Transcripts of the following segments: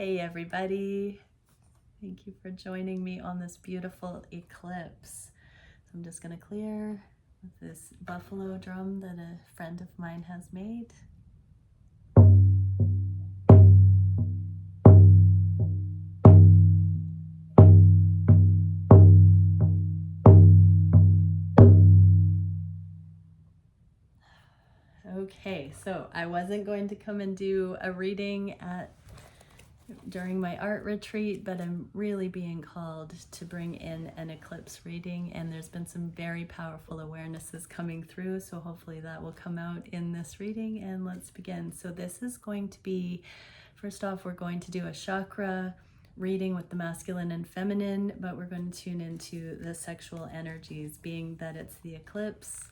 Hey everybody, thank you for joining me on this beautiful eclipse. So I'm just going to clear with this buffalo drum that a friend of mine has made. Okay, so I wasn't going to come and do a reading during my art retreat, but I'm really being called to bring in an eclipse reading, and there's been some very powerful awarenesses coming through, so hopefully that will come out in this reading. And let's begin. So this is going to be, first off, we're going to do a chakra reading with the masculine and feminine, but we're going to tune into the sexual energies, being that it's the eclipse,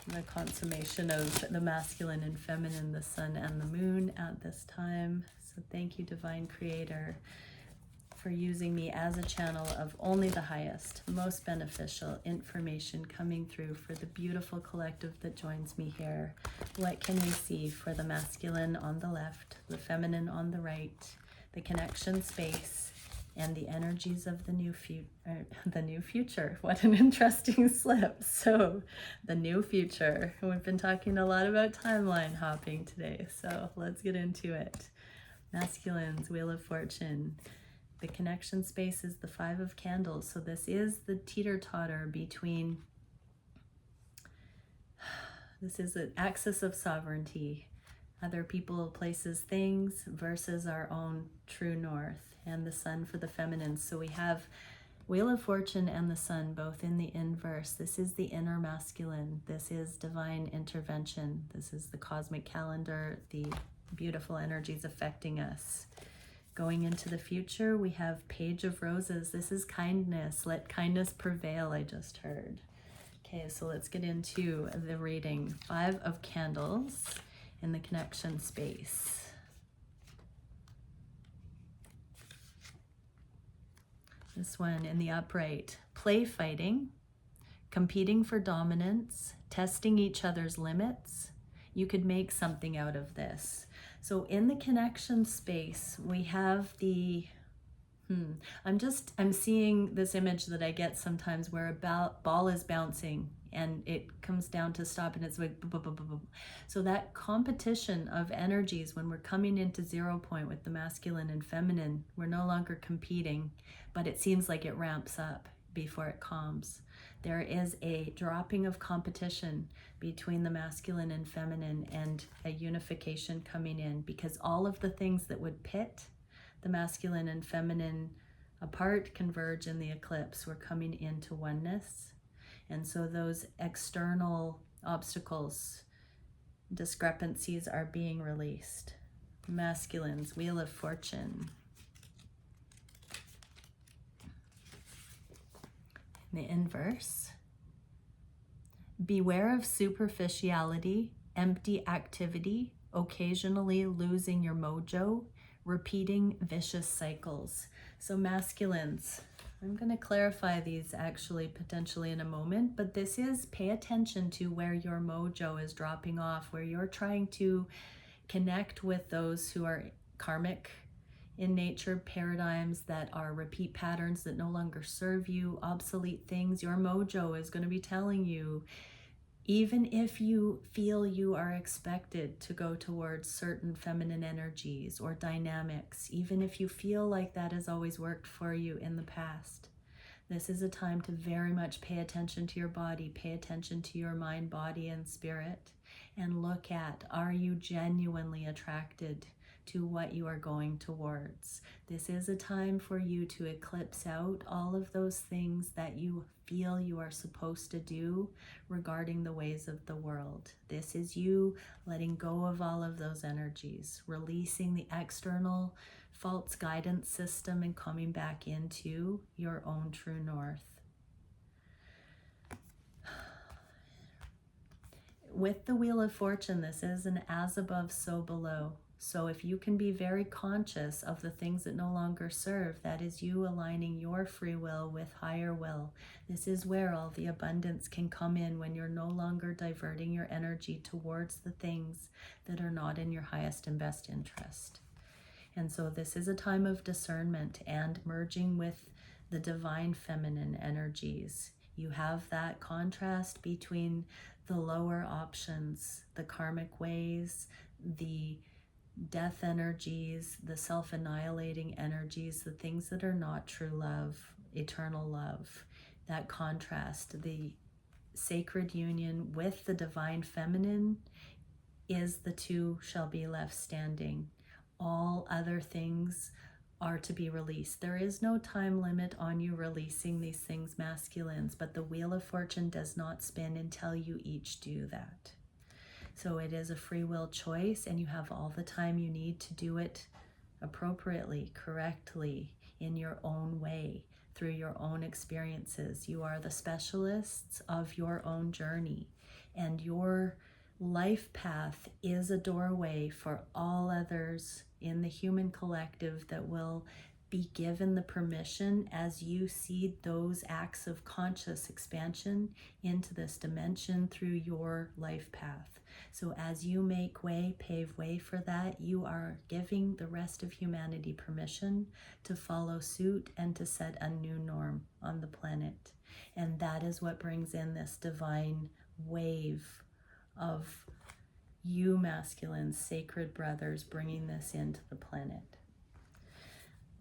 the consummation of the masculine and feminine, the sun and the moon at this time. So thank you, Divine Creator, for using me as a channel of only the highest, most beneficial information coming through for the beautiful collective that joins me here. What can we see for the masculine on the left, the feminine on the right, the connection space, and the energies of the new future. What an interesting slip. So the new future. We've been talking a lot about timeline hopping today, so let's get into it. Masculines, Wheel of Fortune. The connection space is the Five of Candles. So this is the teeter-totter between, this is an axis of sovereignty. Other people, places, things versus our own true north, and the sun for the feminine. So we have Wheel of Fortune and the sun both in the inverse. This is the inner masculine. This is divine intervention. This is the cosmic calendar, the beautiful energies affecting us. Going into the future, we have Page of Roses. This is kindness. Let kindness prevail, I just heard. Okay, so let's get into the reading. Five of Candles in the connection space. This one in the upright, play fighting, competing for dominance, testing each other's limits. You could make something out of this. So in the connection space, we have the, I'm seeing this image that I get sometimes where a ball is bouncing and it comes down to stop and it's like, so that competition of energies, when we're coming into 0 point with the masculine and feminine, we're no longer competing, but it seems like it ramps up before it calms. There is a dropping of competition between the masculine and feminine and a unification coming in, because all of the things that would pit the masculine and feminine apart converge in the eclipse. We're coming into oneness. And so those external obstacles, discrepancies are being released. Masculines, Wheel of Fortune. In the inverse, beware of superficiality, empty activity, occasionally losing your mojo, repeating vicious cycles. So masculines, I'm going to clarify these actually potentially in a moment, but this is pay attention to where your mojo is dropping off, where you're trying to connect with those who are karmic in nature, paradigms that are repeat patterns that no longer serve you, obsolete things. Your mojo is going to be telling you, even if you feel you are expected to go towards certain feminine energies or dynamics, even if you feel like that has always worked for you in the past, this is a time to very much pay attention to your body, pay attention to your mind, body, and spirit, and look at, are you genuinely attracted to what you are going towards? This is a time for you to eclipse out all of those things that you feel you are supposed to do regarding the ways of the world. This is you letting go of all of those energies, releasing the external false guidance system and coming back into your own true north. With the Wheel of Fortune, this is an as above, so below. So if you can be very conscious of the things that no longer serve, that is you aligning your free will with higher will. This is where all the abundance can come in, when you're no longer diverting your energy towards the things that are not in your highest and best interest. And so this is a time of discernment and merging with the divine feminine energies. You have that contrast between the lower options, the karmic ways, the death energies, the self-annihilating energies, the things that are not true love, eternal love. That contrast, the sacred union with the divine feminine, is the two shall be left standing. All other things are to be released. There is no time limit on you releasing these things, masculines, but the Wheel of Fortune does not spin until you each do that. So it is a free will choice, and you have all the time you need to do it appropriately, correctly, in your own way, through your own experiences. You are the specialists of your own journey, and your life path is a doorway for all others in the human collective that will be given the permission as you seed those acts of conscious expansion into this dimension through your life path. So as you make way, pave way for that, you are giving the rest of humanity permission to follow suit and to set a new norm on the planet. And that is what brings in this divine wave of you masculines, sacred brothers, bringing this into the planet.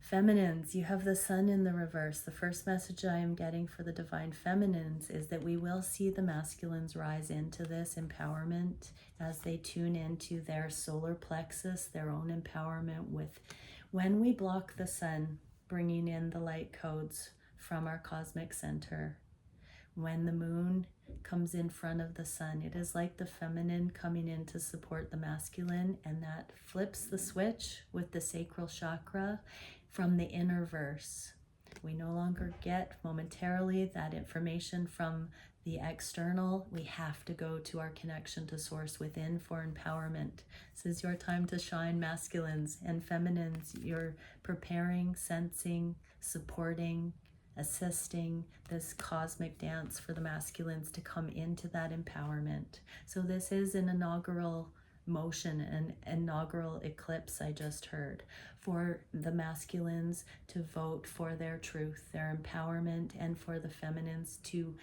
Feminines, you have the sun in the reverse. The first message I am getting for the divine feminines is that we will see the masculines rise into this empowerment as they tune into their solar plexus, their own empowerment with, when we block the sun, bringing in the light codes from our cosmic center. When the moon comes in front of the sun, it is like the feminine coming in to support the masculine, and that flips the switch with the sacral chakra from the inner verse. We no longer get momentarily that information from the external. We have to go to our connection to source within for empowerment. This is your time to shine, masculines, and feminines. You're preparing, sensing, supporting, assisting this cosmic dance for the masculines to come into that empowerment. So this is an inaugural motion, an inaugural eclipse I just heard, for the masculines to vote for their truth, their empowerment, and for the feminines to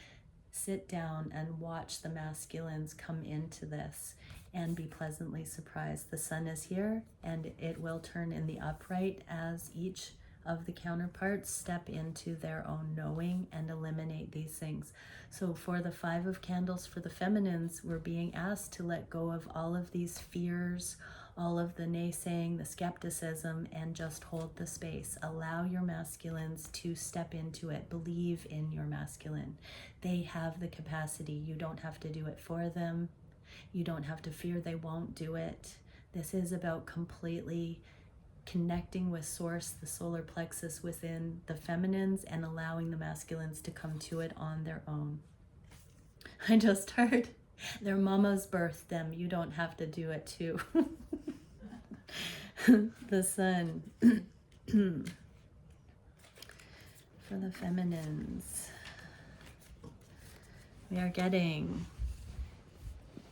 sit down and watch the masculines come into this and be pleasantly surprised. The sun is here, and it will turn in the upright as each of the counterparts step into their own knowing and eliminate these things. So for the 5 of Candles for the feminines, we're being asked to let go of all of these fears, all of the naysaying, the skepticism, and just hold the space. Allow your masculines to step into it. Believe in your masculine. They have the capacity. You don't have to do it for them. You don't have to fear they won't do it. This is about completely connecting with source, the solar plexus within the feminines, and allowing the masculines to come to it on their own. I just heard their mamas birthed them. You don't have to do it too. The sun for the feminines. We are getting,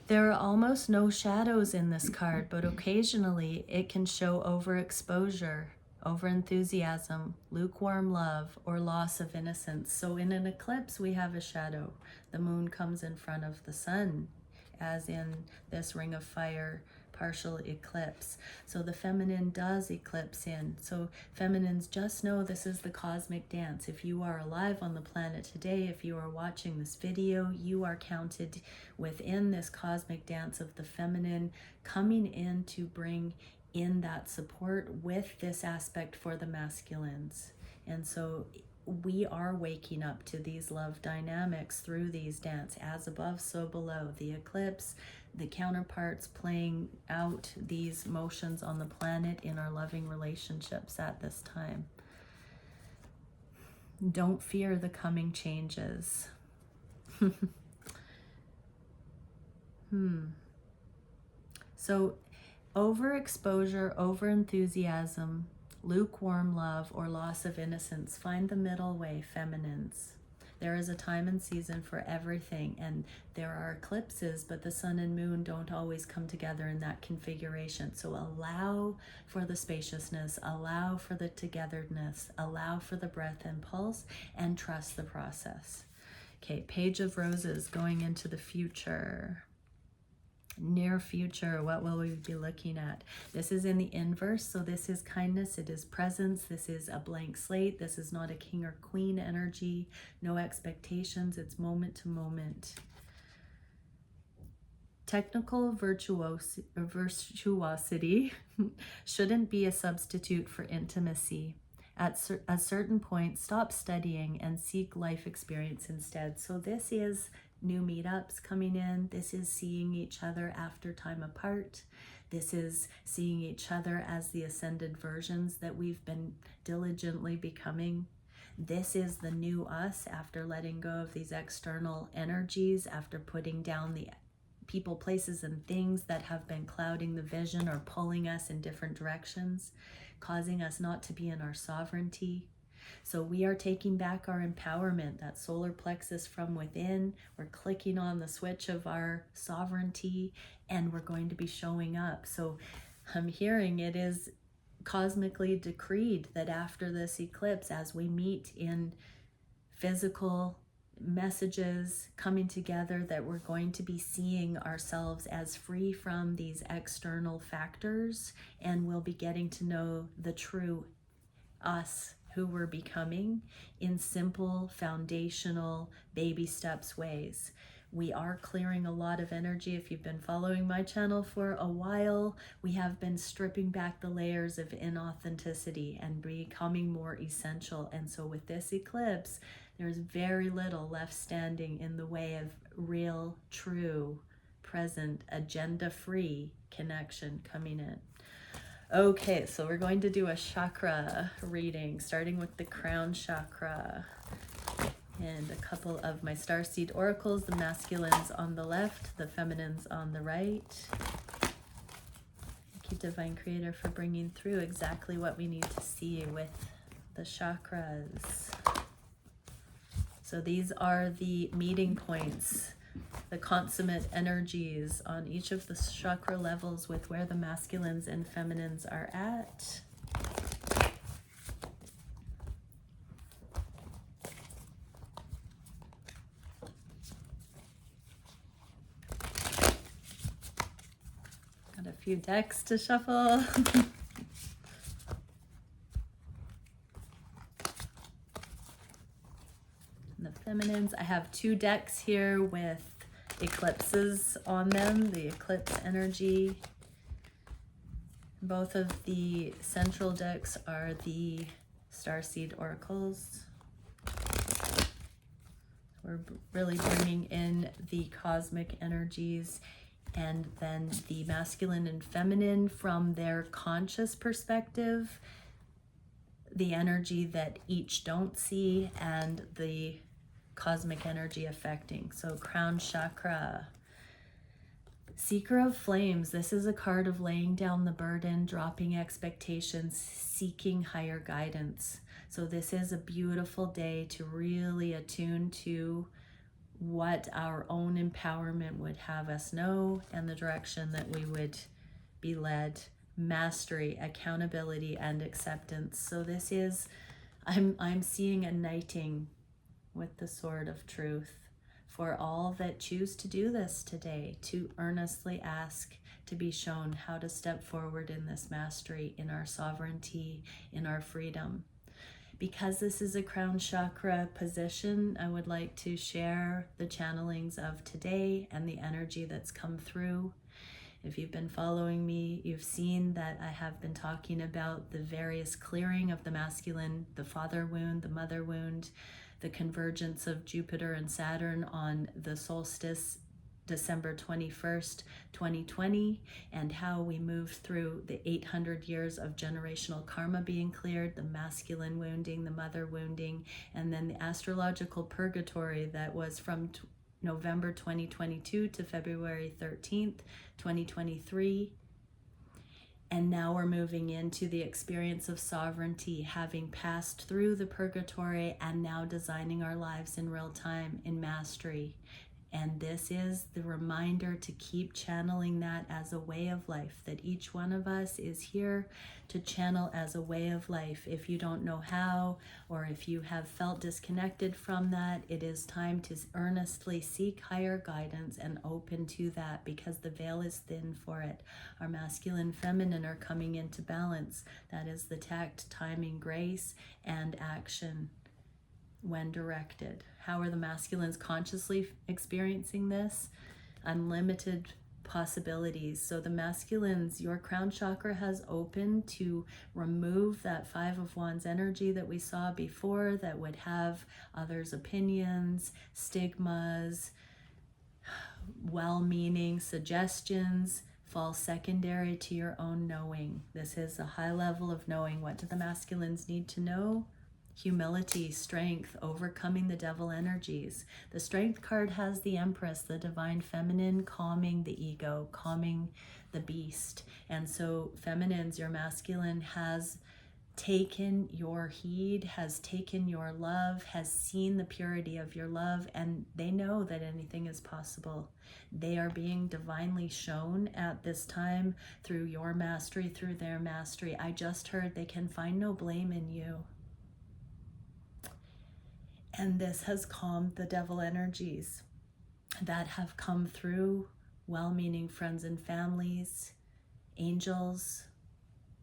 there are almost no shadows in this card, but occasionally it can show overexposure, overenthusiasm, lukewarm love, or loss of innocence. So in an eclipse, we have a shadow. The moon comes in front of the sun, as in this ring of fire partial eclipse. So the feminine does eclipse in. So feminines, just know this is the cosmic dance. If you are alive on the planet today, if you are watching this video, you are counted within this cosmic dance of the feminine coming in to bring in that support with this aspect for the masculines. And so we are waking up to these love dynamics through these dance, as above, so below. The eclipse, the counterparts playing out these motions on the planet in our loving relationships at this time. Don't fear the coming changes. So overexposure, overenthusiasm, lukewarm love, or loss of innocence. Find the middle way, feminines. There is a time and season for everything, and there are eclipses, but the sun and moon don't always come together in that configuration. So allow for the spaciousness, allow for the togetherness, allow for the breath and pulse, and trust the process. Okay, Page of Roses going into the future. Near future, what will we be looking at? This is in the inverse, so this is kindness, it is presence, this is a blank slate, this is not a king or queen energy, no expectations, it's moment to moment. Technical virtuosity shouldn't be a substitute for intimacy. At a certain point, stop studying and seek life experience instead. So this is new meetups coming in. This is seeing each other after time apart. This is seeing each other as the ascended versions that we've been diligently becoming. This is the new us after letting go of these external energies, after putting down the people, places, and things that have been clouding the vision or pulling us in different directions, causing us not to be in our sovereignty. So we are taking back our empowerment, that solar plexus from within. We're clicking on the switch of our sovereignty, and we're going to be showing up. So I'm hearing it is cosmically decreed that after this eclipse, as we meet in physical messages coming together, that we're going to be seeing ourselves as free from these external factors, and we'll be getting to know the true us, who we're becoming, in simple, foundational, baby steps ways. We are clearing a lot of energy. If you've been following my channel for a while, we have been stripping back the layers of inauthenticity and becoming more essential. And so with this eclipse, there's very little left standing in the way of real, true, present, agenda-free connection coming in. Okay, so we're going to do a chakra reading, starting with the crown chakra. And a couple of my Starseed Oracles, the masculines on the left, the feminines on the right. Thank you, Divine Creator, for bringing through exactly what we need to see with the chakras. So these are the meeting points, the consummate energies on each of the chakra levels with where the masculines and feminines are at. Got a few decks to shuffle. The feminines, I have two decks here with eclipses on them, the eclipse energy. Both of the central decks are the Starseed Oracles. We're really bringing in the cosmic energies, and then the masculine and feminine from their conscious perspective, the energy that each don't see, and the cosmic energy affecting. So crown chakra, seeker of flames. This is a card of laying down the burden, dropping expectations, seeking higher guidance. So this is a beautiful day to really attune to what our own empowerment would have us know and the direction that we would be led. Mastery, accountability, and acceptance. So this is, I'm seeing a knighting with the sword of truth for all that choose to do this today, to earnestly ask to be shown how to step forward in this mastery, in our sovereignty, in our freedom. Because this is a crown chakra position, I would like to share the channelings of today and the energy that's come through. If you've been following me, you've seen that I have been talking about the various clearing of the masculine, the father wound, the mother wound, the convergence of Jupiter and Saturn on the solstice, December 21st, 2020, and how we moved through the 800 years of generational karma being cleared, the masculine wounding, the mother wounding, and then the astrological purgatory that was from November 2022 to February 13th, 2023. And now we're moving into the experience of sovereignty, having passed through the purgatory and now designing our lives in real time in mastery. And this is the reminder to keep channeling that as a way of life, that each one of us is here to channel as a way of life. If you don't know how, or if you have felt disconnected from that, it is time to earnestly seek higher guidance and open to that, because the veil is thin for it. Our masculine, feminine are coming into balance. That is the tact, timing, grace, and action when directed. How are the masculines consciously experiencing this? Unlimited possibilities. So the masculines, your crown chakra has opened to remove that Five of Wands energy that we saw before that would have others' opinions, stigmas, well-meaning suggestions fall secondary to your own knowing. This is a high level of knowing. What do the masculines need to know? Humility, strength, overcoming the devil energies. The Strength card has the Empress, the divine feminine, calming the ego, calming the beast. And so feminines, your masculine has taken your heed, has taken your love, has seen the purity of your love, and they know that anything is possible. They are being divinely shown at this time through your mastery, through their mastery. I just heard they can find no blame in you. And this has calmed the devil energies that have come through well-meaning friends and families, angels,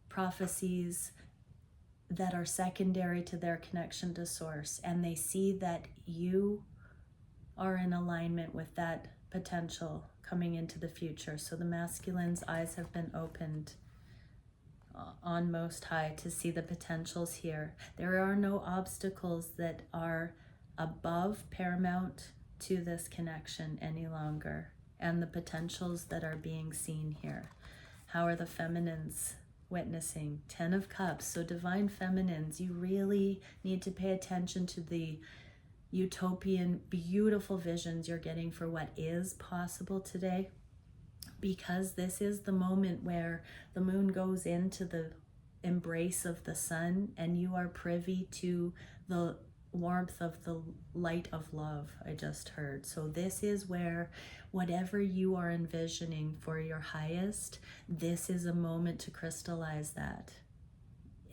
prophecies that are secondary to their connection to source. And they see that you are in alignment with that potential coming into the future. So the masculine's eyes have been opened on Most High to see the potentials here. There are no obstacles that are above, paramount to this connection any longer, and the potentials that are being seen here. How are the feminines witnessing? 10 of Cups. So divine feminines, you really need to pay attention to the utopian, beautiful visions you're getting for what is possible today, because this is the moment where the moon goes into the embrace of the sun and you are privy to the warmth of the light of love, I just heard. So this is where whatever you are envisioning for your highest, this is a moment to crystallize that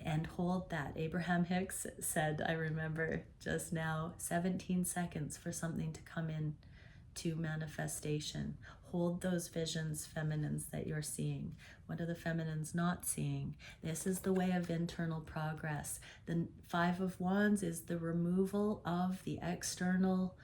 and hold that. Abraham Hicks said, I remember just now, 17 seconds for something to come in to manifestation. Hold those visions, feminines, that you're seeing. What are the feminines not seeing? This is the way of internal progress. The Five of Wands is the removal of the external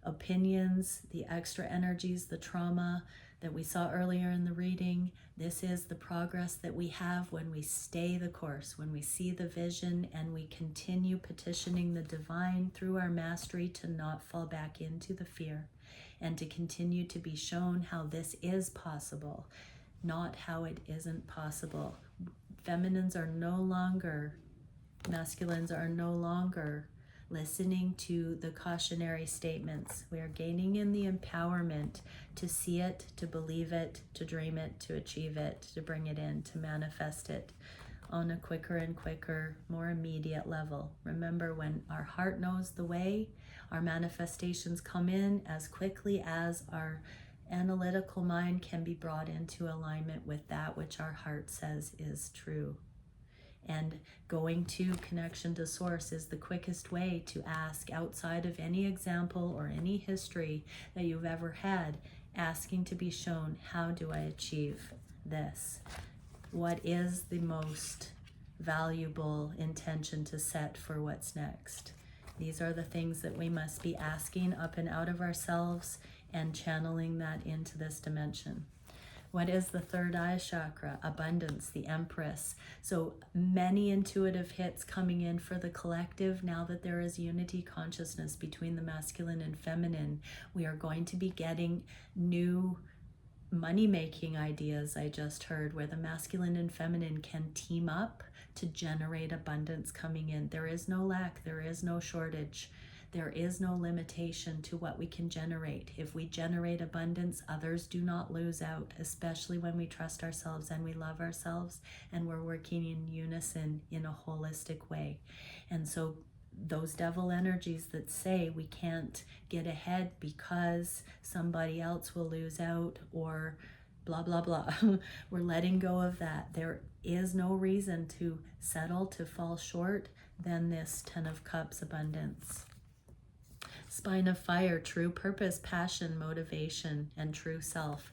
opinions, the extra energies, the trauma that we saw earlier in the reading. This is the progress that we have when we stay the course, when we see the vision and we continue petitioning the divine through our mastery to not fall back into the fear, and to continue to be shown how this is possible, not how it isn't possible. Feminines are no longer, masculines are no longer listening to the cautionary statements. We are gaining in the empowerment to see it, to believe it, to dream it, to achieve it, to bring it in, to manifest it on a quicker and quicker, more immediate level. Remember, when our heart knows the way, our manifestations come in as quickly as our analytical mind can be brought into alignment with that which our heart says is true. And going to connection to source is the quickest way to ask, outside of any example or any history that you've ever had, asking to be shown, how do I achieve this? What is the most valuable intention to set for what's next? These are the things that we must be asking up and out of ourselves and channeling that into this dimension. What is the third eye chakra? Abundance, the Empress. So many intuitive hits coming in for the collective. Now that there is unity consciousness between the masculine and feminine, we are going to be getting new money-making ideas, I just heard, where the masculine and feminine can team up to generate abundance coming in. There is no lack, there is no shortage. There is no limitation to what we can generate. If we generate abundance, others do not lose out, especially when we trust ourselves and we love ourselves and we're working in unison in a holistic way. And so those devil energies that say we can't get ahead because somebody else will lose out or blah, blah, blah, we're letting go of that. There is no reason to settle, to fall short than this 10 of Cups abundance. Spine of Fire, true purpose, passion, motivation, and true self.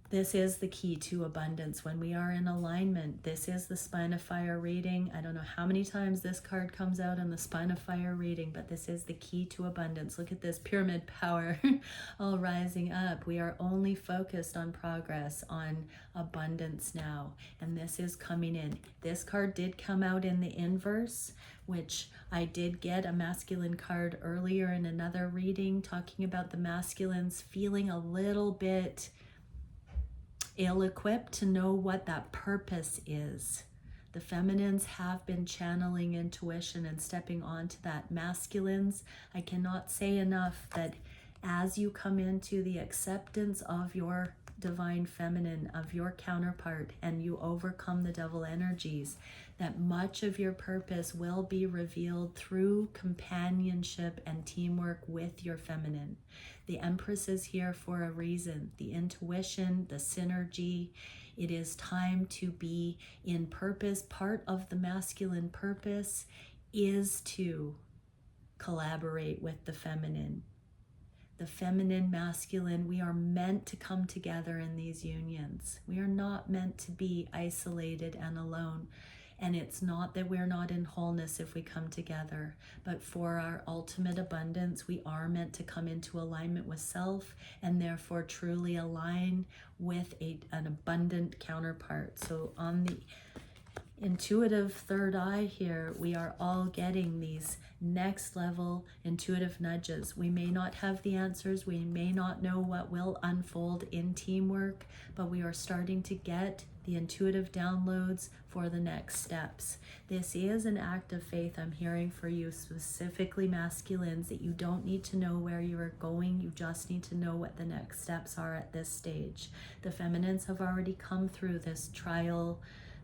This is the key to abundance. When we are in alignment, this is the Spine of Fire reading. I don't know how many times this card comes out in the Spine of Fire reading, but this is the key to abundance. Look at this pyramid power all rising up. We are only focused on progress, on abundance now, and this is coming in. This card did come out in the inverse, which I did get a masculine card earlier in another reading talking about the masculines feeling a little bit ill-equipped to know what that purpose is. The feminines have been channeling intuition and stepping onto that. Masculines, I cannot say enough that as you come into the acceptance of your divine feminine, of your counterpart, and you overcome the devil energies, that much of your purpose will be revealed through companionship and teamwork with your feminine. The Empress is here for a reason. The intuition, the synergy. It is time to be in purpose. Part of the masculine purpose is to collaborate with the feminine. The feminine, masculine, we are meant to come together in these unions. We are not meant to be isolated and alone. And it's not that we're not in wholeness if we come together, but for our ultimate abundance, we are meant to come into alignment with self and therefore truly align with an abundant counterpart. So on the intuitive third eye here, we are all getting these next level intuitive nudges. We may not have the answers, we may not know what will unfold in teamwork, but we are starting to get the intuitive downloads for the next steps. This is an act of faith I'm hearing for you, specifically masculines, that you don't need to know where you are going, you just need to know what the next steps are at this stage. The feminines have already come through this trial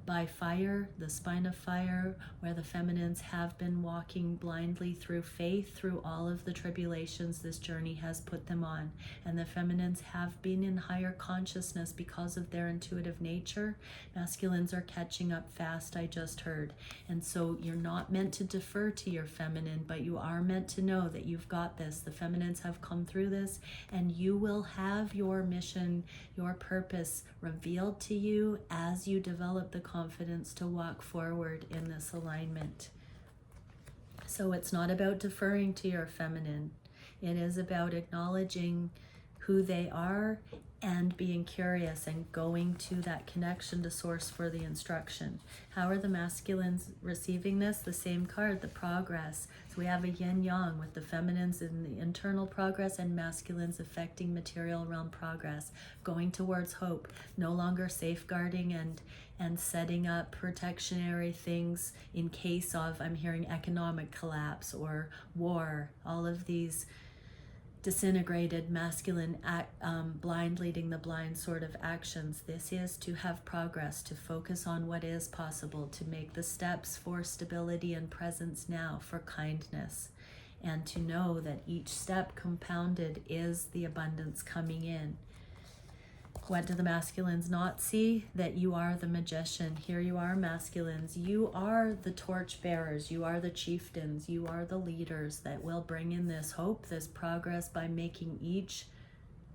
by fire, the Spine of Fire, where the feminines have been walking blindly through faith, through all of the tribulations this journey has put them on. And the feminines have been in higher consciousness because of their intuitive nature. Masculines are catching up fast, I just heard. And so you're not meant to defer to your feminine, but you are meant to know that you've got this. The feminines have come through this, and you will have your mission, your purpose revealed to you as you develop the confidence to walk forward in this alignment. So it's not about deferring to your feminine. It is about acknowledging who they are and being curious and going to that connection to source for the instruction. How are the masculines receiving this? The same card, the progress. So we have a yin-yang with the feminines in the internal progress and masculines affecting material realm progress, going towards hope, no longer safeguarding and setting up protectionary things in case of, I'm hearing, economic collapse or war, all of these disintegrated masculine blind leading the blind sort of actions. This is to have progress, to focus on what is possible, to make the steps for stability and presence now, for kindness, and to know that each step compounded is the abundance coming in. What do the masculines not see? That you are the magician. Here you are, masculines. You are the torch bearers. You are the chieftains. You are the leaders that will bring in this hope, this progress by making each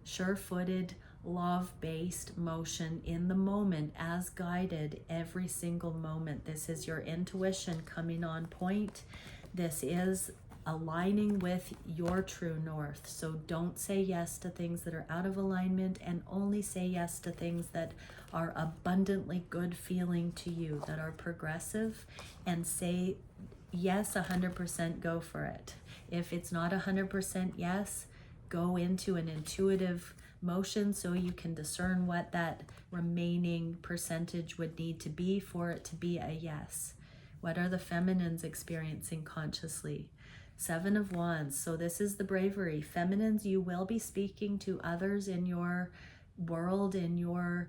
sure-footed, love-based motion in the moment as guided every single moment. This is your intuition coming on point. This is aligning with your true north. So don't say yes to things that are out of alignment, and only say yes to things that are abundantly good feeling to you, that are progressive, and say yes 100%, go for it. If it's not 100% yes, go into an intuitive motion so you can discern what that remaining percentage would need to be for it to be a yes. What are the feminines experiencing consciously? Seven of Wands. So this is the bravery. Feminines, you will be speaking to others in your world, in your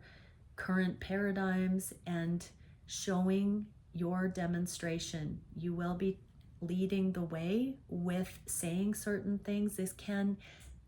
current paradigms, and showing your demonstration. You will be leading the way with saying certain things. This can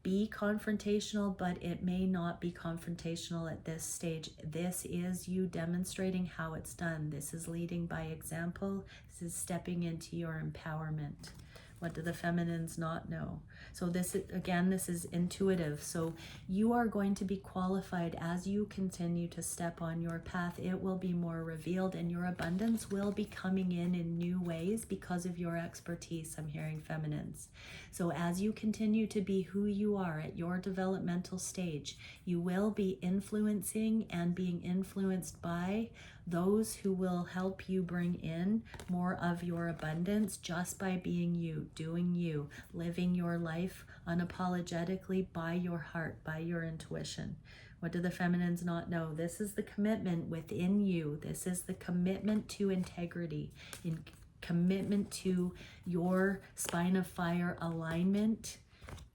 be confrontational, but it may not be confrontational at this stage. This is you demonstrating how it's done. This is leading by example. This is stepping into your empowerment. What do the feminines not know? So this is, again, this is intuitive. So you are going to be qualified as you continue to step on your path. It will be more revealed, and your abundance will be coming in new ways because of your expertise. I'm hearing feminines. So as you continue to be who you are at your developmental stage, you will be influencing and being influenced by those who will help you bring in more of your abundance just by being you, doing you, living your life unapologetically by your heart, by your intuition. What do the feminines not know? This is the commitment within you. This is the commitment to integrity, in commitment to your spine of fire alignment,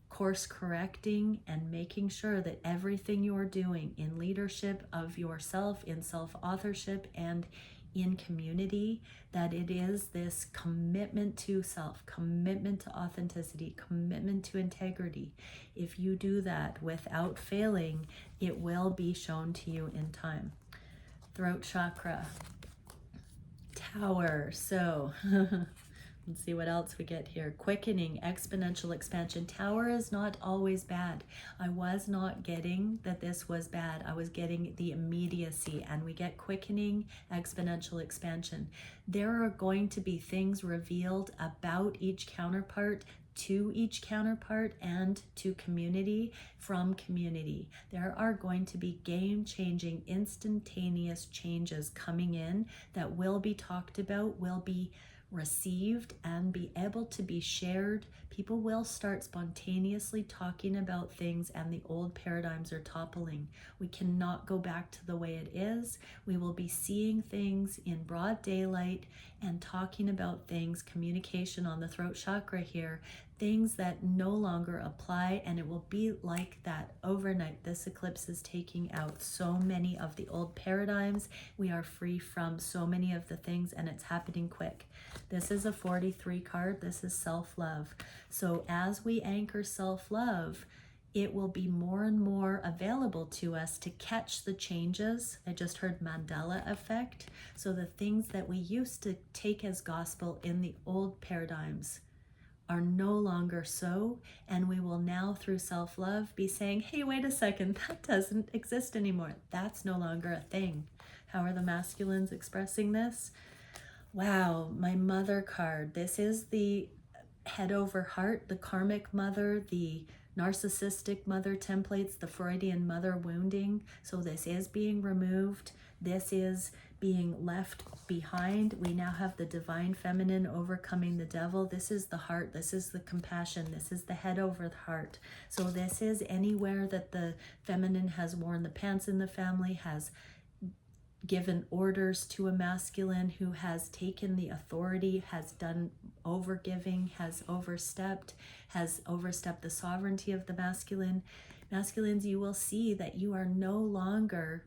course correcting, and making sure that everything you're doing in leadership of yourself, in self-authorship, and in community, that it is this commitment to self, commitment to authenticity, commitment to integrity. If you do that without failing, it will be shown to you in time. Throat chakra, Tower. So let's see what else we get here. Quickening, exponential expansion. Tower is not always bad. I was not getting that this was bad. I was getting the immediacy, and we get quickening, exponential expansion. There are going to be things revealed about each counterpart, to each counterpart, and to community, from community. There are going to be game-changing, instantaneous changes coming in that will be talked about, will be received, and be able to be shared. People will start spontaneously talking about things, and the old paradigms are toppling. We cannot go back to the way it is. We will be seeing things in broad daylight and talking about things, communication on the throat chakra here, things that no longer apply, and it will be like that overnight. This eclipse is taking out so many of the old paradigms. We are free from so many of the things, and it's happening quick. This is a 43 card. This is self-love. So as we anchor self-love, it will be more and more available to us to catch the changes. I just heard Mandela effect. So the things that we used to take as gospel in the old paradigms are no longer so, and we will now, through self-love, be saying, hey, wait a second, that doesn't exist anymore. That's no longer a thing. How are the masculines expressing this? Wow, my mother card. This is the head over heart, the karmic mother, the narcissistic mother templates, the Freudian mother wounding. So this is being removed. This is being left behind. We now have the divine feminine overcoming the devil. This is the heart. This is the compassion. This is the head over the heart. So this is anywhere that the feminine has worn the pants in the family, has given orders to a masculine who has taken the authority, has done overgiving, has overstepped the sovereignty of the masculine. Masculines, you will see that you are no longer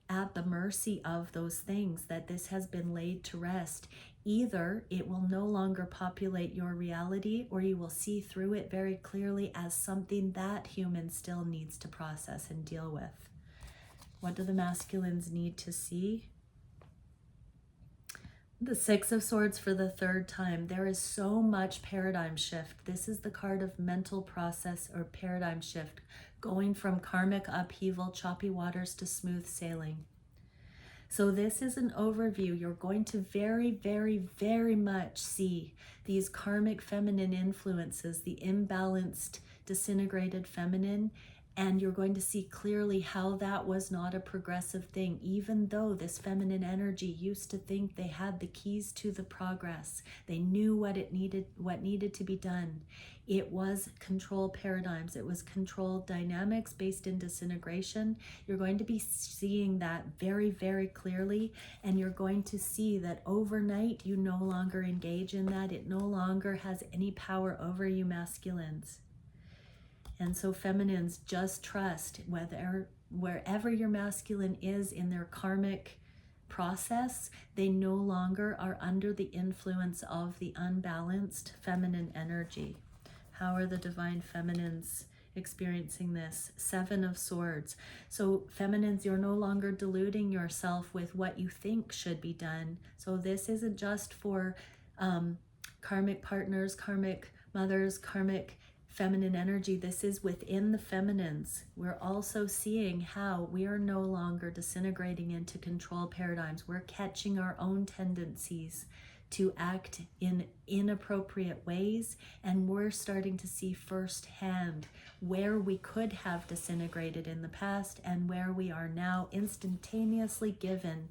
at the mercy of those things, that this has been laid to rest. Either it will no longer populate your reality, or you will see through it very clearly as something that human still needs to process and deal with. What do the masculines need to see? The Six of Swords for the third time. There is so much paradigm shift. This is the card of mental process or paradigm shift, going from karmic upheaval, choppy waters, to smooth sailing. So this is an overview. You're going to very, very, very much see these karmic feminine influences, the imbalanced, disintegrated feminine, And you're going to see clearly how that was not a progressive thing, even though this feminine energy used to think they had the keys to the progress. They knew what needed to be done. It was control paradigms. It was control dynamics based in disintegration. You're going to be seeing that very, very clearly. And you're going to see that overnight, you no longer engage in that. It no longer has any power over you, masculines. And so feminines, just trust wherever your masculine is in their karmic process, they no longer are under the influence of the unbalanced feminine energy. How are the divine feminines experiencing this? 7 of Swords. So feminines, you're no longer deluding yourself with what you think should be done. So this isn't just for karmic partners, karmic mothers, karmic feminine energy. This is within the feminines. We're also seeing how we are no longer disintegrating into control paradigms. We're catching our own tendencies to act in inappropriate ways, and we're starting to see firsthand where we could have disintegrated in the past and where we are now instantaneously given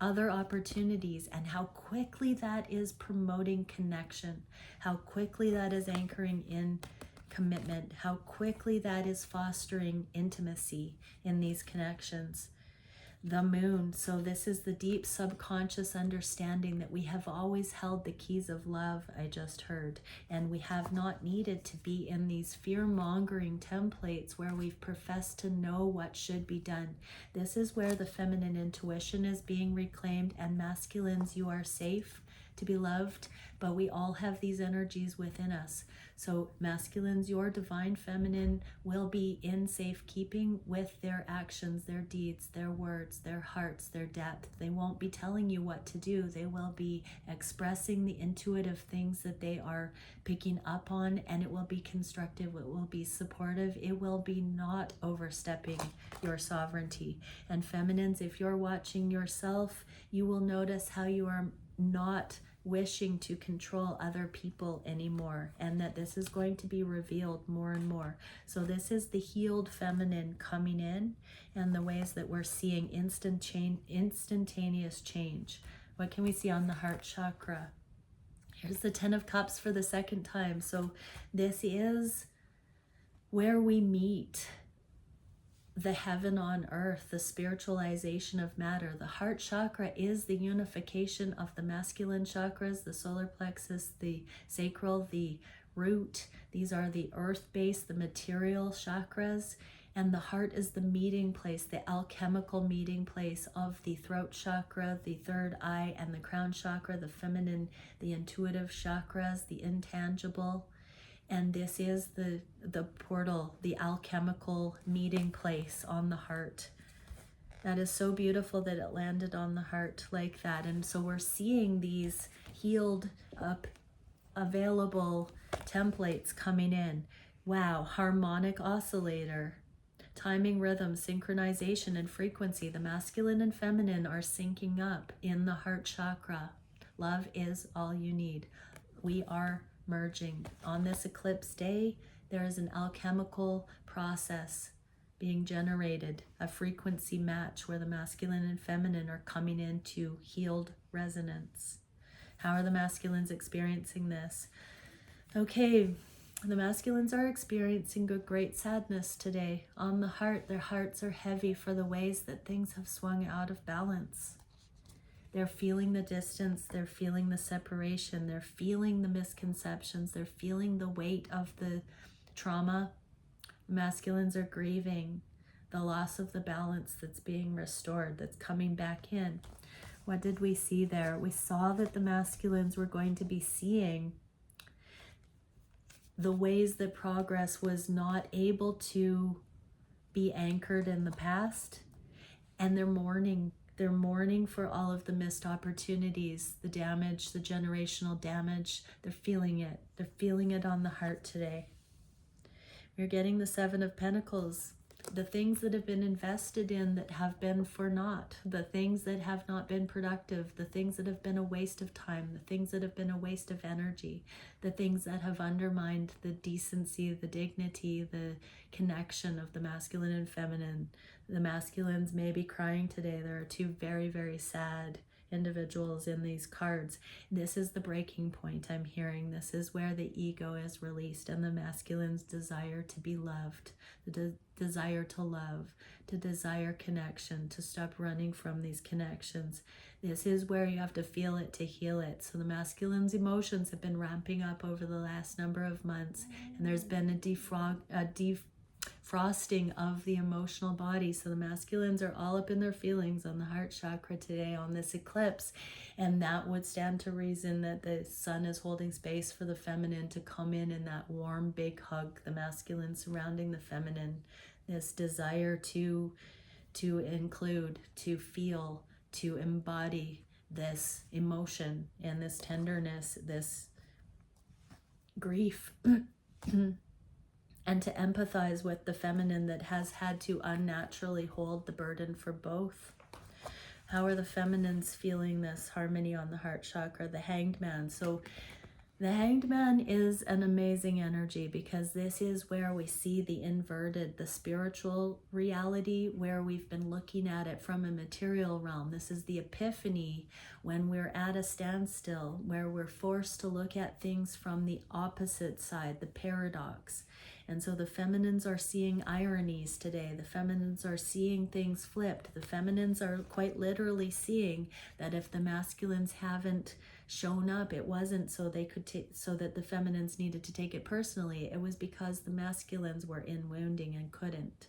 other opportunities, and how quickly that is promoting connection, how quickly that is anchoring in commitment, how quickly that is fostering intimacy in these connections. The moon. So this is the deep subconscious understanding that we have always held the keys of love, I just heard, and we have not needed to be in these fear-mongering templates where we've professed to know what should be done. This is where the feminine intuition is being reclaimed, and masculines, you are safe to be loved, but we all have these energies within us. So masculines, your divine feminine will be in safekeeping with their actions, their deeds, their words, their hearts, their depth. They won't be telling you what to do. They will be expressing the intuitive things that they are picking up on, and it will be constructive. It will be supportive. It will be not overstepping your sovereignty. And feminines, if you're watching yourself, you will notice how you are not wishing to control other people anymore, and that this is going to be revealed more and more. So this is the healed feminine coming in, and the ways that we're seeing instantaneous change. What can we see on the heart chakra? Here's the 10 of Cups for the second time. So this is where we meet the heaven on earth, the spiritualization of matter. The heart chakra is the unification of the masculine chakras, the solar plexus, the sacral, the root. These are the earth-based, the material chakras. And the heart is the meeting place, the alchemical meeting place of the throat chakra, the third eye, and the crown chakra, the feminine, the intuitive chakras, the intangible. And this is the portal, the alchemical meeting place on the heart. That is so beautiful that it landed on the heart like that. And so we're seeing these healed up, available templates coming in. Wow, harmonic oscillator, timing, rhythm, synchronization, and frequency. The masculine and feminine are syncing up in the heart chakra. Love is all you need. We are merging. On this eclipse day, there is an alchemical process being generated, a frequency match where the masculine and feminine are coming into healed resonance. How are the masculines experiencing this? Okay, the masculines are experiencing great sadness today. On the heart, their hearts are heavy for the ways that things have swung out of balance. They're feeling the distance, they're feeling the separation, they're feeling the misconceptions, they're feeling the weight of the trauma. Masculines are grieving the loss of the balance that's being restored, that's coming back in. What did we see there? We saw that the masculines were going to be seeing the ways that progress was not able to be anchored in the past, and they're mourning. They're mourning for all of the missed opportunities, the damage, the generational damage. They're feeling it. They're feeling it on the heart today. We're getting the 7 of Pentacles. the things that have been invested in that have been for naught, the things that have not been productive, the things that have been a waste of time, the things that have been a waste of energy, the things that have undermined the decency, the dignity, the connection of the masculine and feminine. The masculines may be crying today. There are two very, very sad individuals in these cards. This is the breaking point I'm hearing. This is where the ego is released and the masculine's desire to be loved, the desire to love, to desire connection, to stop running from these connections. This is where you have to feel it to heal it. So the masculine's emotions have been ramping up over the last number of months, and there's been a defrosting of the emotional body. So the masculines are all up in their feelings on the heart chakra today on this eclipse, and that would stand to reason that the sun is holding space for the feminine to come in that warm big hug, the masculine surrounding the feminine, this desire to include, to feel, to embody this emotion and this tenderness, this grief and to empathize with the feminine that has had to unnaturally hold the burden for both. How are the feminines feeling this harmony on the heart chakra? The Hanged Man. So the Hanged Man is an amazing energy because this is where we see the inverted, the spiritual reality, where we've been looking at it from a material realm. This is the epiphany when we're at a standstill, where we're forced to look at things from the opposite side, the paradox. And so the feminines are seeing ironies today. The feminines are seeing things flipped. The feminines are quite literally seeing that if the masculines haven't shown up, it wasn't so they could so that the feminines needed to take it personally. It was because the masculines were in wounding and couldn't.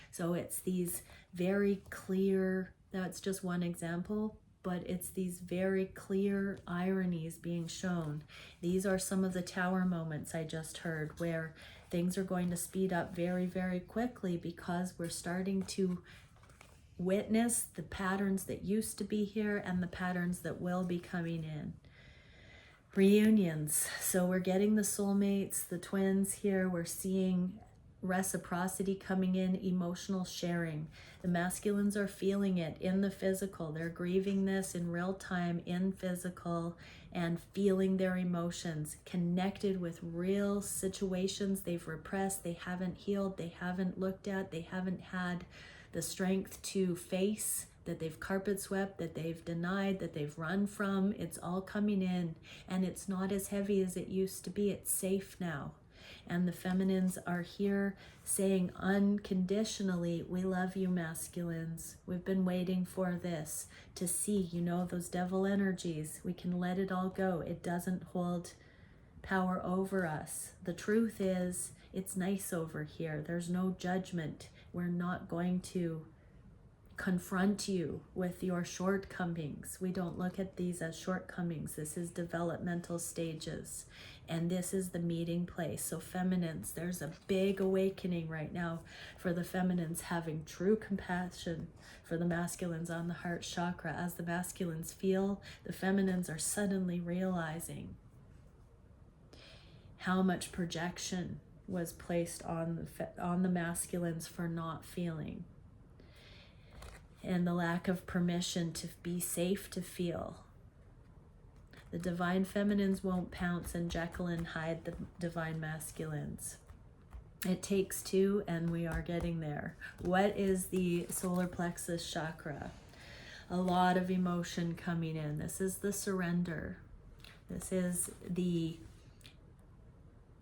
So it's these very clear, that's just one example, but it's these very clear ironies being shown. These are some of the tower moments I just heard where things are going to speed up very, very quickly because we're starting to witness the patterns that used to be here and the patterns that will be coming in. Reunions. So we're getting the soulmates, the twins here. We're seeing reciprocity coming in, emotional sharing. The masculines are feeling it in the physical. They're grieving this in real time in physical and feeling their emotions, connected with real situations they've repressed, they haven't healed, they haven't looked at, they haven't had the strength to face, that they've carpet swept, that they've denied, that they've run from. It's all coming in and it's not as heavy as it used to be. It's safe now. And the feminines are here saying unconditionally, we love you, masculines. We've been waiting for this to see, you know, those devil energies. We can let it all go. It doesn't hold power over us. The truth is, it's nice over here. There's no judgment. We're not going to confront you with your shortcomings. We don't look at these as shortcomings. This is developmental stages. And this is the meeting place. So feminines, there's a big awakening right now for the feminines having true compassion for the masculines on the heart chakra. As the masculines feel, the feminines are suddenly realizing how much projection was placed on the masculines for not feeling, and the lack of permission to be safe to feel. The divine feminines won't pounce and Jekyll and hide the divine masculines. It takes two, and we are getting there. What is the solar plexus chakra? A lot of emotion coming in. This is the surrender. This is the,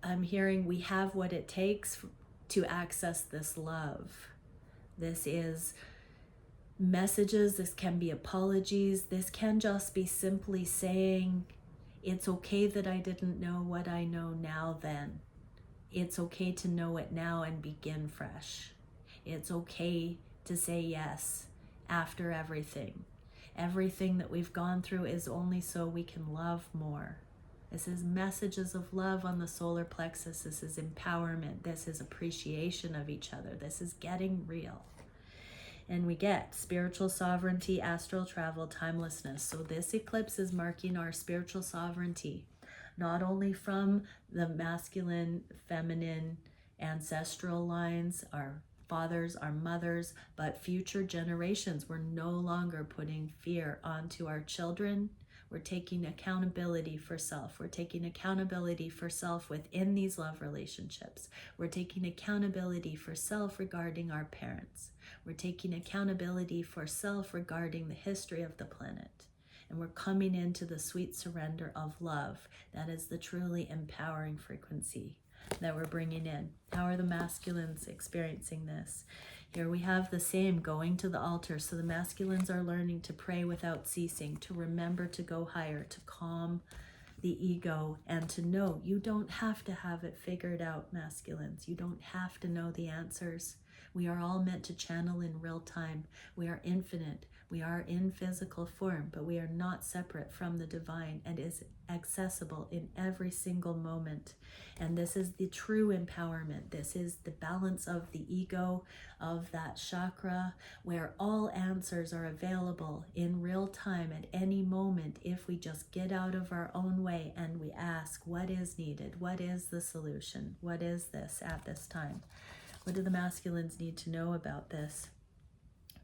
I'm hearing we have what it takes to access this love. This is messages, this can be apologies, this can just be simply saying, it's okay that I didn't know what I know now then. It's okay to know it now and begin fresh. It's okay to say yes after everything. Everything that we've gone through is only so we can love more. This is messages of love on the solar plexus. This is empowerment. This is appreciation of each other. This is getting real. And we get spiritual sovereignty, astral travel, timelessness. So this eclipse is marking our spiritual sovereignty, not only from the masculine, feminine, ancestral lines, our fathers, our mothers, but future generations. We're no longer putting fear onto our children. We're taking accountability for self. We're taking accountability for self within these love relationships. We're taking accountability for self regarding our parents. We're taking accountability for self regarding the history of the planet. And we're coming into the sweet surrender of love. That is the truly empowering frequency that we're bringing in. How are the masculines experiencing this? Here we have the same, going to the altar. So the masculines are learning to pray without ceasing, to remember to go higher, to calm the ego, and to know you don't have to have it figured out, masculines. You don't have to know the answers. We are all meant to channel in real time. We are infinite. We are in physical form, but we are not separate from the divine and is accessible in every single moment. And this is the true empowerment. This is the balance of the ego, of that chakra, where all answers are available in real time at any moment if we just get out of our own way and we ask what is needed, what is the solution, what is this at this time. What do the masculines need to know about this?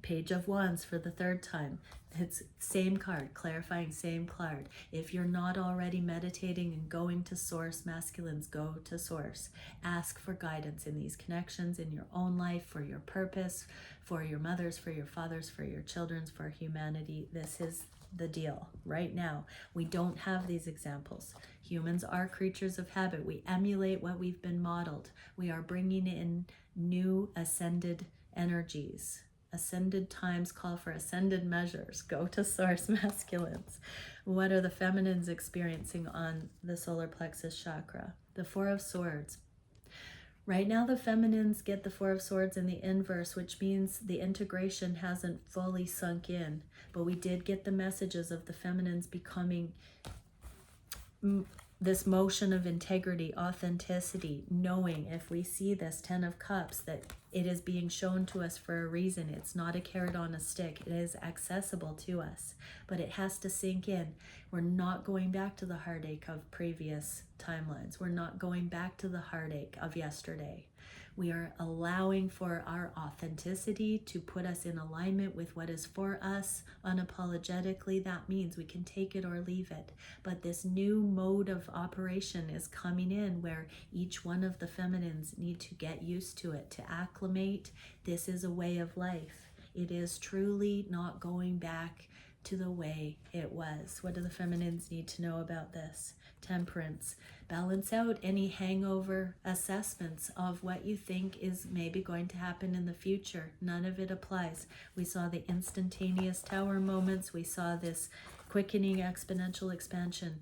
Page of Wands for the third time. It's same card, clarifying same card. If you're not already meditating and going to source, masculines, go to source. Ask for guidance in these connections, in your own life, for your purpose, for your mothers, for your fathers, for your children's, for humanity. This is the deal right now. We don't have these examples. Humans are creatures of habit. We emulate what we've been modeled. We are bringing in new ascended energies. Ascended times call for ascended measures. Go to source, masculines. What are the feminines experiencing on the solar plexus chakra? The Four of Swords. Right now, the feminines get the Four of Swords in the inverse, which means the integration hasn't fully sunk in. But we did get the messages of the feminines becoming this motion of integrity, authenticity, knowing if we see this Ten of Cups that it is being shown to us for a reason. It's not a carrot on a stick. It is accessible to us, but it has to sink in. We're not going back to the heartache of previous timelines. We're not going back to the heartache of yesterday. We are allowing for our authenticity to put us in alignment with what is for us unapologetically. That means we can take it or leave it. But this new mode of operation is coming in where each one of the feminines need to get used to it, to acclimate. This is a way of life. It is truly not going back to the way it was. What do the feminines need to know about this? Temperance. Balance out any hangover assessments of what you think is maybe going to happen in the future. None of it applies. We saw the instantaneous tower moments. We saw this quickening exponential expansion.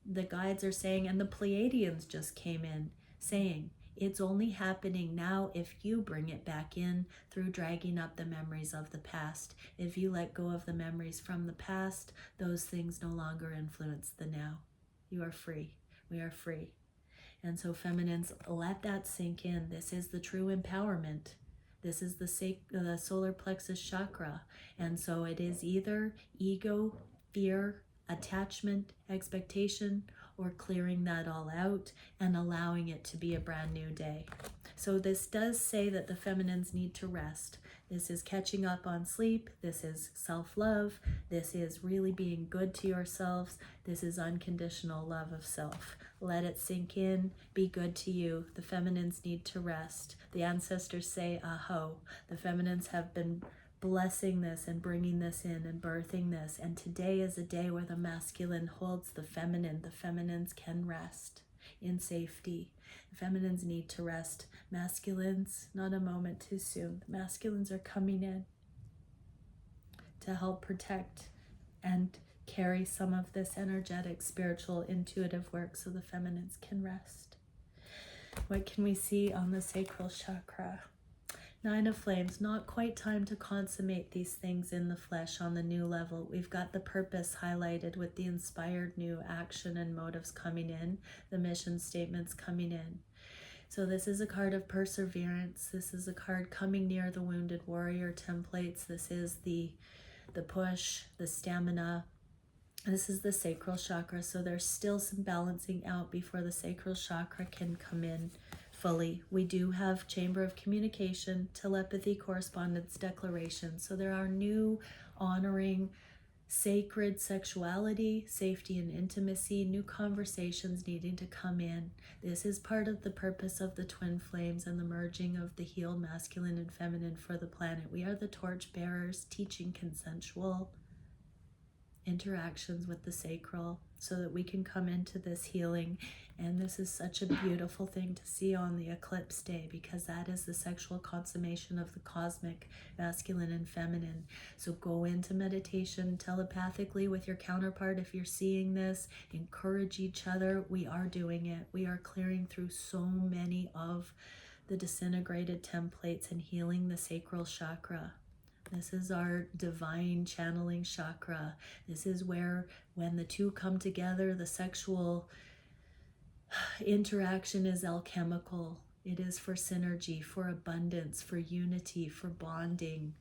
The guides are saying, and the Pleiadians just came in saying, it's only happening now if you bring it back in through dragging up the memories of the past. If you let go of the memories from the past, those things no longer influence the now. You are free. We are free. And so feminines, let that sink in. This is the true empowerment. This is the solar plexus chakra. And so it is either ego, fear, attachment, expectation, or clearing that all out and allowing it to be a brand new day. So this does say that the feminines need to rest. This is catching up on sleep. This is self-love. This is really being good to yourselves. This is unconditional love of self. Let it sink in. Be good to you. The feminines need to rest. The ancestors say, aho. The feminines have been blessing this and bringing this in and birthing this. And today is a day where the masculine holds the feminine. The feminines can rest in safety. The feminines need to rest. Masculines, not a moment too soon. The masculines are coming in to help protect and carry some of this energetic, spiritual, intuitive work so the feminines can rest. What can we see on the sacral chakra? Nine of Flames, not quite time to consummate these things in the flesh on the new level. We've got the purpose highlighted with the inspired new action and motives coming in, the mission statements coming in. So this is a card of perseverance. This is a card coming near the wounded warrior templates. This is the push, the stamina. This is the sacral chakra. So there's still some balancing out before the sacral chakra can come in fully. We do have chamber of communication, telepathy, correspondence, declaration. So there are new honoring sacred sexuality, safety and intimacy, new conversations needing to come in. This is part of the purpose of the twin flames and the merging of the healed masculine and feminine for the planet. We are the torch bearers, teaching consensual interactions with the sacral so that we can come into this healing. And this is such a beautiful thing to see on the eclipse day, because that is the sexual consummation of the cosmic masculine and feminine. So go into meditation telepathically with your counterpart. If you're seeing this, encourage each other. We are doing it. We are clearing through so many of the disintegrated templates and healing the sacral chakra. This is our divine channeling chakra. This is where, when the two come together, the sexual interaction is alchemical. It is for synergy, for abundance, for unity, for bonding.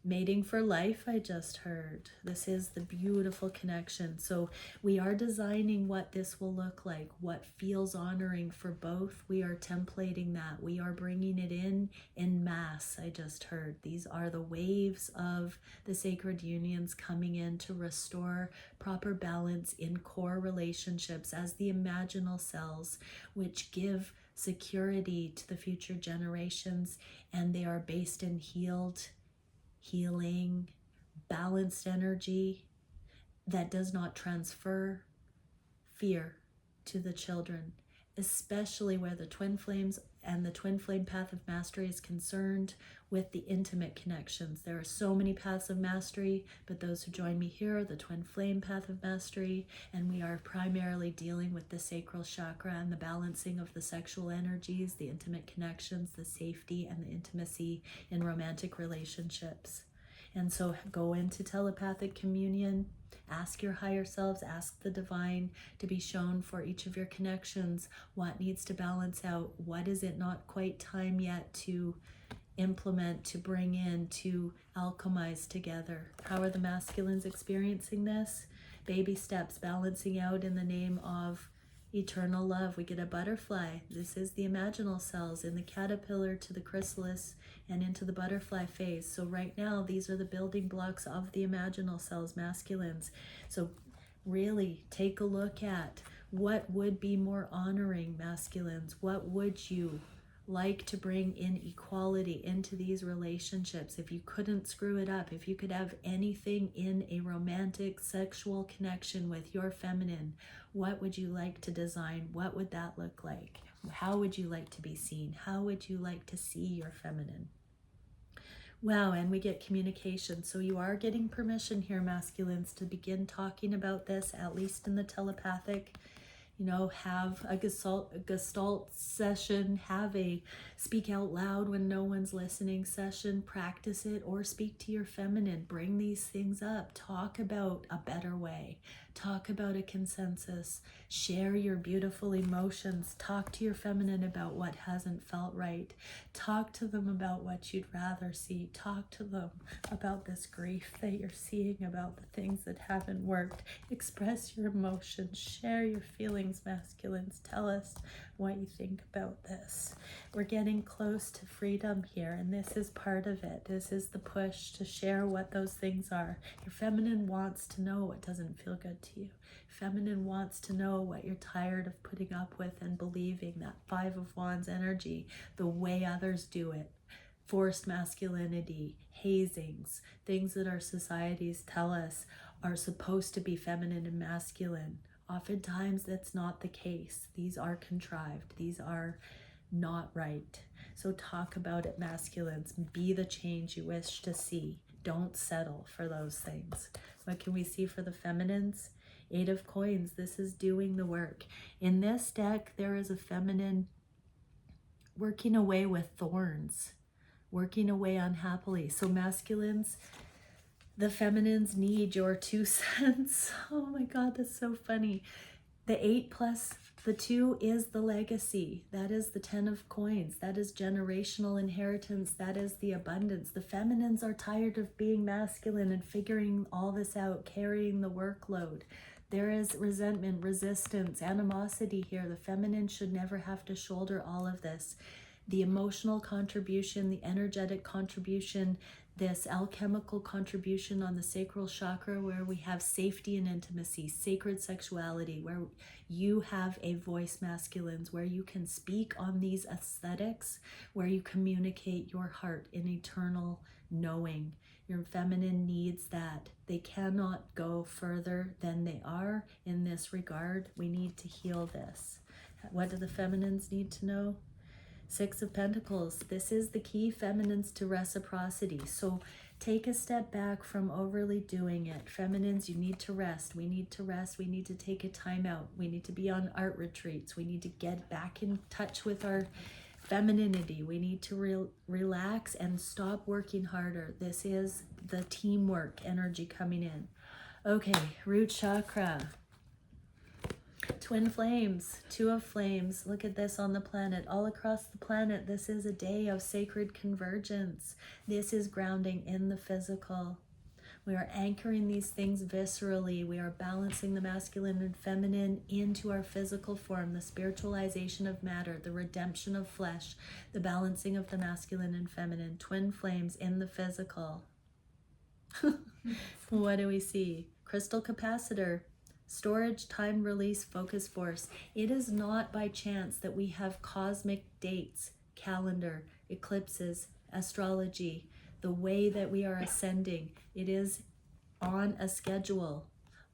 Mating for life, I just heard. This is the beautiful connection. So we are designing what this will look like, what feels honoring for both. We are templating that. We are bringing it in mass, I just heard. These are the waves of the sacred unions coming in to restore proper balance in core relationships as the imaginal cells, which give security to the future generations, and they are based in healing, balanced energy that does not transfer fear to the children, especially where the twin flames and the twin flame path of mastery is concerned with the intimate connections. There are so many paths of mastery, but those who join me here are the twin flame path of mastery, and we are primarily dealing with the sacral chakra and the balancing of the sexual energies, the intimate connections, the safety and the intimacy in romantic relationships. And so go into telepathic communion, ask your higher selves, ask the divine to be shown for each of your connections what needs to balance out, what is it not quite time yet to implement, to bring in, to alchemize together. How are the masculines experiencing this? Baby steps, balancing out in the name of eternal love. We get a butterfly. This is the imaginal cells in the caterpillar to the chrysalis and into the butterfly phase. So right now, these are the building blocks of the imaginal cells, masculines. So really take a look at what would be more honoring, masculines. What would you like to bring in equality into these relationships? If you couldn't screw it up, if you could have anything in a romantic sexual connection with your feminine, what would you like to design? What would that look like? How would you like to be seen? How would you like to see your feminine? Wow, and we get communication. So you are getting permission here, masculines, to begin talking about this, at least in the telepathic. Have a gestalt session, have a speak out loud when no one's listening session, practice it, or speak to your feminine. Bring these things up. Talk about a better way. Talk about a consensus. Share your beautiful emotions. Talk to your feminine about what hasn't felt right. Talk to them about what you'd rather see. Talk to them about this grief that you're seeing, about the things that haven't worked. Express your emotions. Share your feelings, masculines. Tell us what you think about this. We're getting close to freedom here, and this is part of it. This is the push to share what those things are. Your feminine wants to know what doesn't feel good to you. Feminine wants to know what you're tired of putting up with and believing, that Five of Wands energy, the way others do it. Forced masculinity, hazings, things that our societies tell us are supposed to be feminine and masculine. Oftentimes that's not the case. These are contrived. These are not right. So talk about it, masculines. Be the change you wish to see. Don't settle for those things. What can we see for the feminines? Eight of Coins. This is doing the work. In this deck, there is a feminine working away with thorns, working away unhappily. So masculines, the feminines need your 2 cents. Oh my God, that's so funny. The 8 plus the 2 is the legacy. That is the 10 of Coins. That is generational inheritance. That is the abundance. The feminines are tired of being masculine and figuring all this out, carrying the workload. There is resentment, resistance, animosity here. The feminine should never have to shoulder all of this. The emotional contribution, the energetic contribution, this alchemical contribution on the sacral chakra, where we have safety and intimacy, sacred sexuality, where you have a voice, masculines, where you can speak on these aesthetics, where you communicate your heart in eternal knowing. Your feminine needs that. They cannot go further than they are in this regard. We need to heal this. What do the feminines need to know? Six of Pentacles. This is the key, feminines, to reciprocity. So take a step back from overly doing it. Feminines, you need to rest. We need to rest. We need to take a time out. We need to be on art retreats. We need to get back in touch with our femininity. We need to relax and stop working harder. This is the teamwork energy coming in. Okay, root chakra. Twin flames, two of flames. Look at this on the planet. All across the planet, this is a day of sacred convergence. This is grounding in the physical. We are anchoring these things viscerally. We are balancing the masculine and feminine into our physical form, the spiritualization of matter, the redemption of flesh, the balancing of the masculine and feminine. Twin flames in the physical. What do we see? Crystal capacitor. Storage, time, release, focus, force. It is not by chance that we have cosmic dates, calendar, eclipses, astrology, the way that we are ascending. It is on a schedule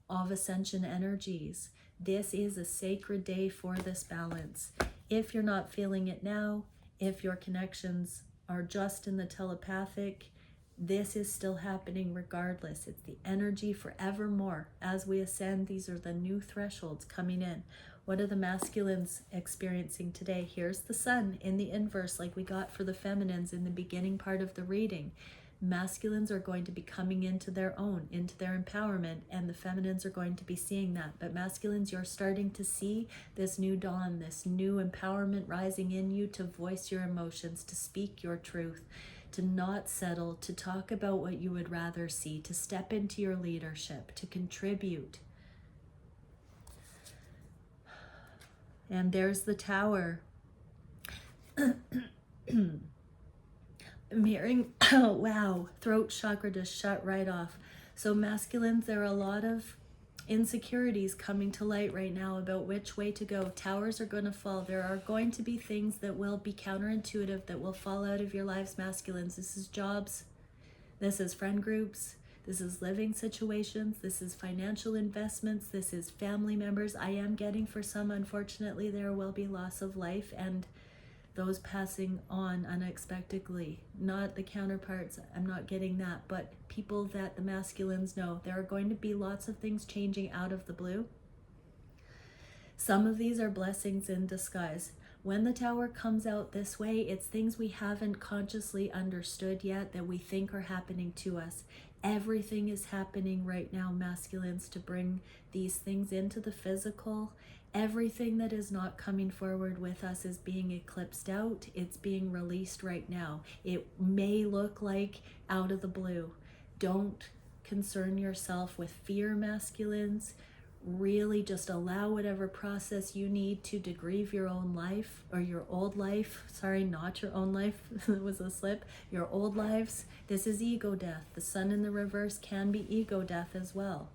of ascension energies. This is a sacred day for this balance. If you're not feeling it now, if your connections are just in the telepathic, this is still happening regardless. It's the energy forevermore. As we ascend, these are the new thresholds coming in. What are the masculines experiencing today? Here's the sun in the inverse, like we got for the feminines in the beginning part of the reading. Masculines are going to be coming into their own, into their empowerment, and the feminines are going to be seeing that. But masculines, you're starting to see this new dawn, this new empowerment rising in you to voice your emotions, to speak your truth, to not settle, to talk about what you would rather see, to step into your leadership, to contribute. And there's the Tower. I'm hearing, oh, wow, throat chakra just shut right off. So masculines, there are a lot of insecurities coming to light right now about which way to go. Towers are going to fall. There are going to be things that will be counterintuitive that will fall out of your lives, masculines. This is jobs. This is friend groups. This is living situations. This is financial investments. This is family members. I am getting, for some, unfortunately, there will be loss of life and those passing on unexpectedly. Not the counterparts, I'm not getting that, but people that the masculines know. There are going to be lots of things changing out of the blue. Some of these are blessings in disguise. When the Tower comes out this way, it's things we haven't consciously understood yet that we think are happening to us. Everything is happening right now, masculines, to bring these things into the physical. Everything that is not coming forward with us is being eclipsed out. It's being released right now. It may look like out of the blue. Don't concern yourself with fear, masculines. Really just allow whatever process you need to grieve your own life, or your old life. Sorry, not your own life. It was a slip. Your old lives. This is ego death. The sun in the reverse can be ego death as well.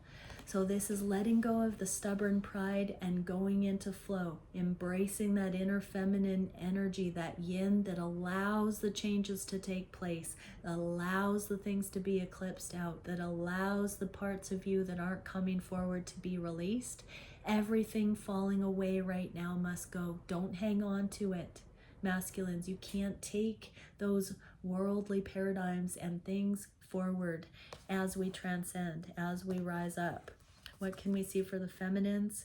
So this is letting go of the stubborn pride and going into flow, embracing that inner feminine energy, that yin that allows the changes to take place, that allows the things to be eclipsed out, that allows the parts of you that aren't coming forward to be released. Everything falling away right now must go. Don't hang on to it, masculines. You can't take those worldly paradigms and things forward as we transcend, as we rise up. What can we see for the feminines?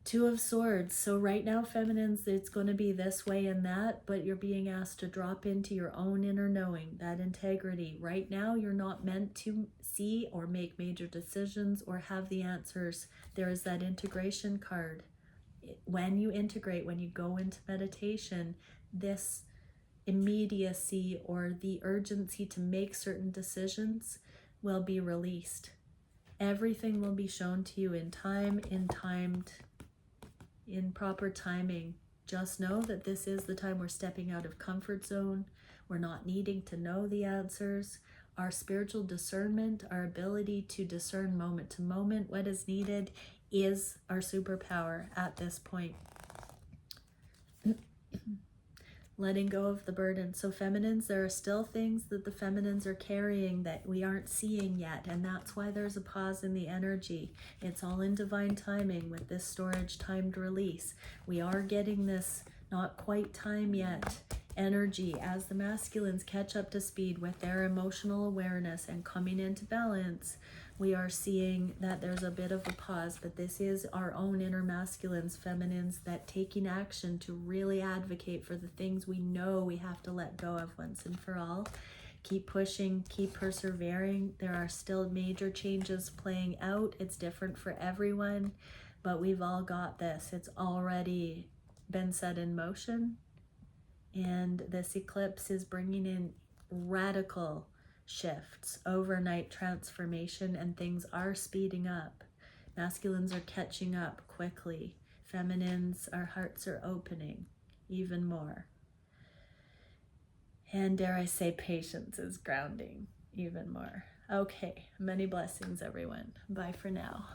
Two of Swords. So right now, feminines, it's going to be this way and that, but you're being asked to drop into your own inner knowing, that integrity. Right now, you're not meant to see or make major decisions or have the answers. There is that integration card. When you integrate, when you go into meditation, this immediacy or the urgency to make certain decisions will be released. Everything will be shown to you in time, in proper timing. Just know that this is the time we're stepping out of comfort zone. We're not needing to know the answers. Our spiritual discernment, our ability to discern moment to moment what is needed, is our superpower at this point. Letting go of the burden. So feminines, there are still things that the feminines are carrying that we aren't seeing yet, and that's why there's a pause in the energy. It's all in divine timing with this storage timed release. We are getting this not quite time yet energy as the masculines catch up to speed with their emotional awareness and coming into balance. We are seeing that there's a bit of a pause, but this is our own inner masculines, feminines, that taking action to really advocate for the things we know we have to let go of once and for all. Keep pushing, keep persevering. There are still major changes playing out. It's different for everyone, but we've all got this. It's already been set in motion, and this eclipse is bringing in radical shifts, overnight transformation, and things are speeding up. Masculines are catching up quickly. Feminines, our hearts are opening even more. And dare I say, patience is grounding even more. Okay, many blessings, everyone. Bye for now.